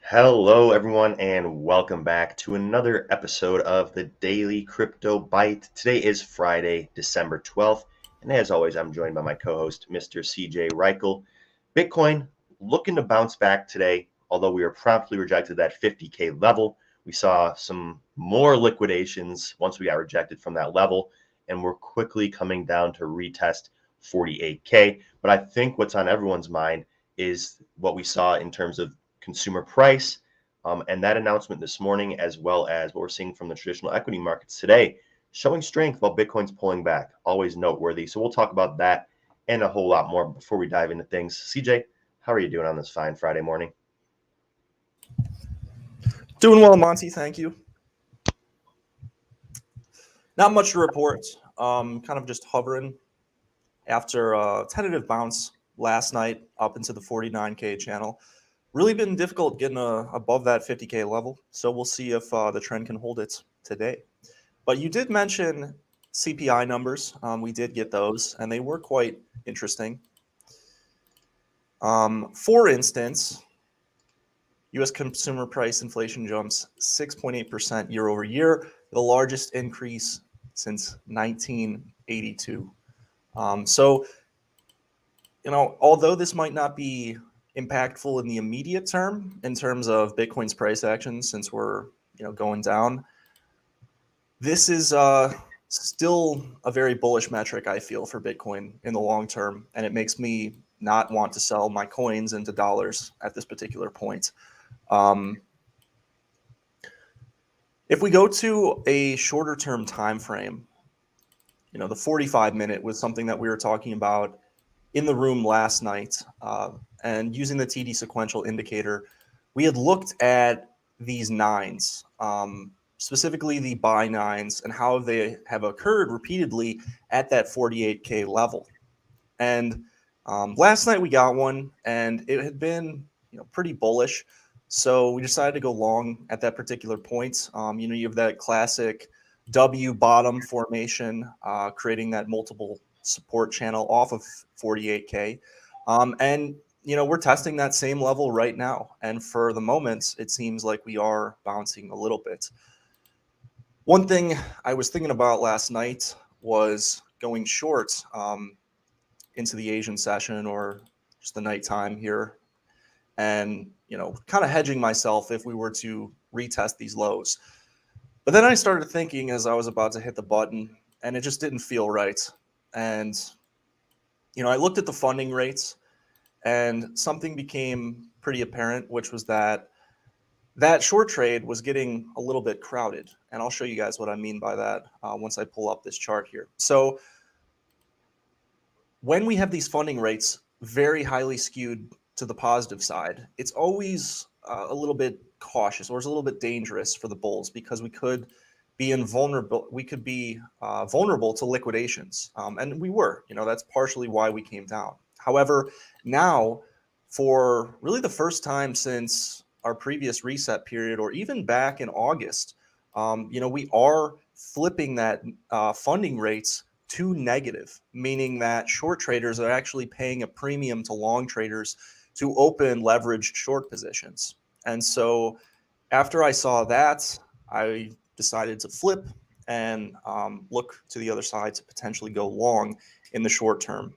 Hello, everyone, and welcome back to another episode of the Daily Crypto Byte. Today is Friday, December 12th, and as always, I'm joined by my co-host, Mr. CJ Reichel. Bitcoin looking to bounce back today, although we were promptly rejected that 50K level. We saw some more liquidations once we got rejected from that level, and we're quickly coming down to retest 48K. But I think what's on everyone's mind is what we saw in terms of consumer price, and that announcement this morning, as well as what we're seeing from the traditional equity markets today, showing strength while Bitcoin's pulling back. Always noteworthy. So we'll talk about that and a whole lot more before we dive into things. CJ, how are you doing on this fine Friday morning? Doing well, Monty. Thank you. Not much to report. Kind of just hovering after a tentative bounce last night up into the 49K channel. Really been difficult getting above that 50K level. So we'll see if the trend can hold it today. But you did mention CPI numbers. We did get those, and they were quite interesting. For instance, U.S. consumer price inflation jumps 6.8% year over year, the largest increase since 1982. Although this might not be impactful in the immediate term in terms of Bitcoin's price action, since we're going down, this is still a very bullish metric, I feel, for Bitcoin in the long term, and it makes me not want to sell my coins into dollars at this particular point. If we go to a shorter term time frame, the 45-minute was something that we were talking about in the room last night, and using the TD sequential indicator, we had looked at these nines, specifically the buy nines, and how they have occurred repeatedly at that 48K level. And last night we got one, and it had been pretty bullish. So we decided to go long at that particular point. You have that classic W bottom formation, creating that multiple support channel off of 48K. And we're testing that same level right now. And for the moment, it seems like we are bouncing a little bit. One thing I was thinking about last night was going short into the Asian session or just the nighttime here, and kind of hedging myself if we were to retest these lows. But then I started thinking as I was about to hit the button, and it just didn't feel right. And I looked at the funding rates, and something became pretty apparent, which was that short trade was getting a little bit crowded. And I'll show you guys what I mean by that once I pull up this chart here. So when we have these funding rates very highly skewed to the positive side, it's always a little bit cautious, or it's a little bit dangerous for the bulls, because we could be invulnerable. We could be vulnerable to liquidations, and we were. That's partially why we came down. However, now, for really the first time since our previous reset period, or even back in August, we are flipping that funding rates to negative, meaning that short traders are actually paying a premium to long traders to open leveraged short positions. And so after I saw that, I decided to flip and look to the other side to potentially go long in the short term.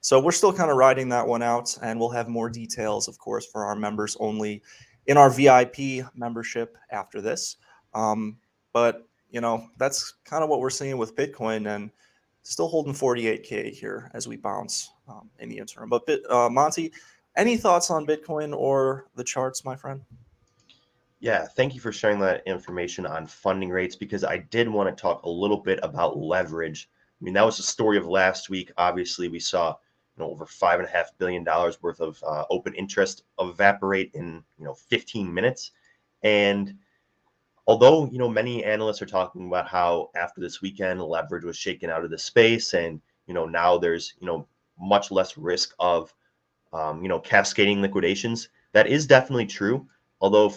So we're still kind of riding that one out, and we'll have more details, of course, for our members only in our VIP membership after this. But that's kind of what we're seeing with Bitcoin, and still holding 48K here as we bounce in the interim. But Monty, any thoughts on Bitcoin or the charts, my friend? Yeah, thank you for sharing that information on funding rates, because I did want to talk a little bit about leverage. I mean, that was the story of last week. Obviously, we saw over $5.5 billion worth of open interest evaporate in 15 minutes. And although many analysts are talking about how after this weekend leverage was shaken out of the space, and now there's much less risk of cascading liquidations, that is definitely true. Although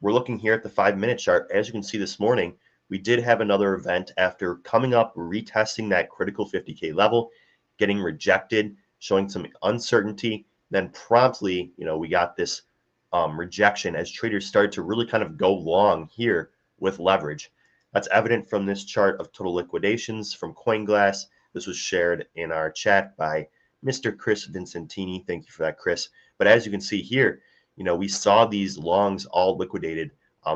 we're looking here at the 5-minute chart, as you can see this morning, we did have another event after coming up, retesting that critical 50K level, getting rejected, showing some uncertainty. Then promptly, we got this rejection as traders started to really kind of go long here with leverage. That's evident from this chart of total liquidations from CoinGlass. This was shared in our chat by Mr. Chris Vincentini. Thank you for that, Chris. But as you can see here, we saw these longs all liquidated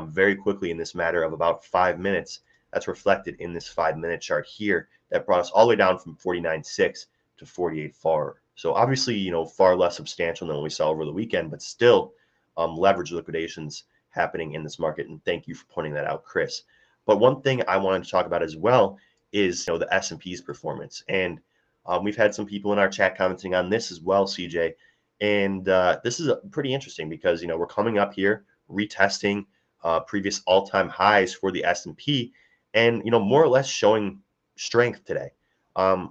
very quickly in this matter of about 5 minutes. That's reflected in this 5-minute chart here that brought us all the way down from 49.6 to 48.4. So obviously, far less substantial than what we saw over the weekend, but still leverage liquidations happening in this market. And thank you for pointing that out, Chris. But one thing I wanted to talk about as well is the S&P's performance. And we've had some people in our chat commenting on this as well, CJ. And this is pretty interesting because we're coming up here retesting previous all-time highs for the S&P, and more or less showing strength today.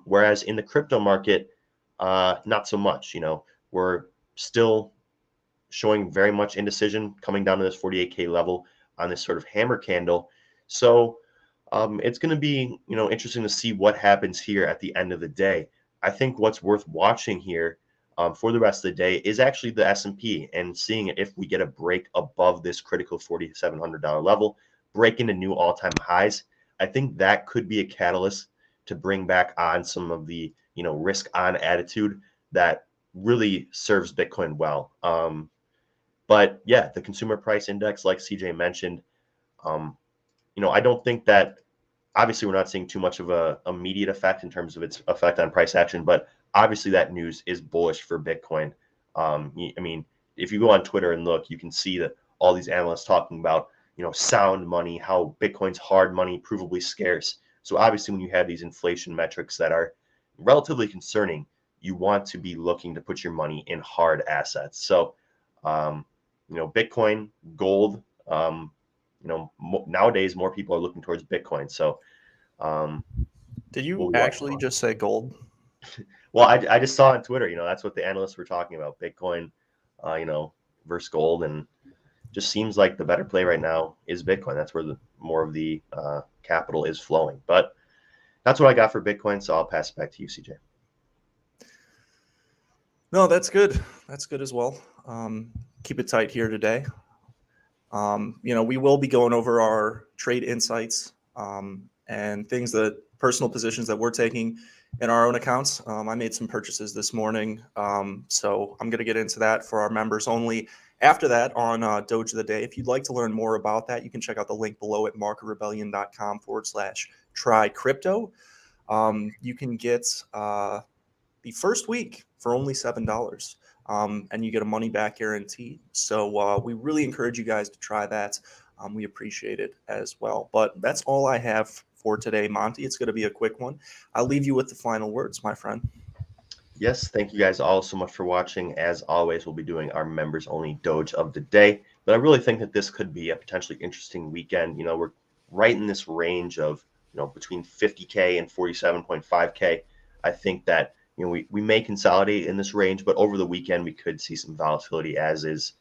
Whereas in the crypto market, not so much. We're still showing very much indecision, coming down to this 48K level on this sort of hammer candle. So it's going to be interesting to see what happens here at the end of the day. I think what's worth watching here for the rest of the day is actually the S&P and seeing if we get a break above this critical $4,700 level, break into new all-time highs. I think that could be a catalyst to bring back on some of the risk on attitude that really serves Bitcoin well. But yeah, the consumer price index, like CJ mentioned, I don't think that, obviously we're not seeing too much of a immediate effect in terms of its effect on price action, but obviously that news is bullish for Bitcoin. I mean, if you go on Twitter and look, you can see that all these analysts talking about, sound money, how Bitcoin's hard money, provably scarce. So obviously when you have these inflation metrics that are relatively concerning, you want to be looking to put your money in hard assets. So, Bitcoin, gold, nowadays more people are looking towards Bitcoin. So, did you actually just say gold? Well, I just saw on Twitter, that's what the analysts were talking about, Bitcoin, versus gold, and just seems like the better play right now is Bitcoin. That's where more of the capital is flowing. But that's what I got for Bitcoin, so I'll pass it back to you, CJ. No, that's good. That's good as well. Keep it tight here today. We will be going over our trade insights and things that personal positions that we're taking in our own accounts. I made some purchases this morning, so I'm going to get into that for our members only. After that, on Doge of the Day, if you'd like to learn more about that, you can check out the link below at marketrebellion.com/try crypto. You can get the first week for only $7. And you get a money back guarantee. So we really encourage you guys to try that. We appreciate it as well. But that's all I have for today, Monty. It's going to be a quick one. I'll leave you with the final words, my friend. Yes, thank you guys all so much for watching. As always, we'll be doing our members only Doge of the Day. But I really think that this could be a potentially interesting weekend. We're right in this range of, between 50K and 47.5K. I think that we may consolidate in this range, but over the weekend we could see some volatility, as is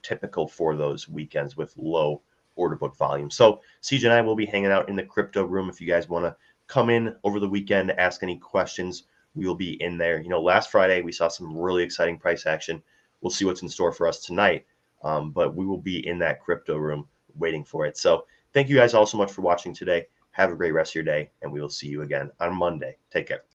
typical for those weekends with low order book volume. So CJ and I will be hanging out in the crypto room. If you guys want to come in over the weekend, ask any questions, we will be in there. Last Friday we saw some really exciting price action. We'll see what's in store for us tonight, but we will be in that crypto room waiting for it. So thank you guys all so much for watching today. Have a great rest of your day, and we will see you again on Monday. Take care.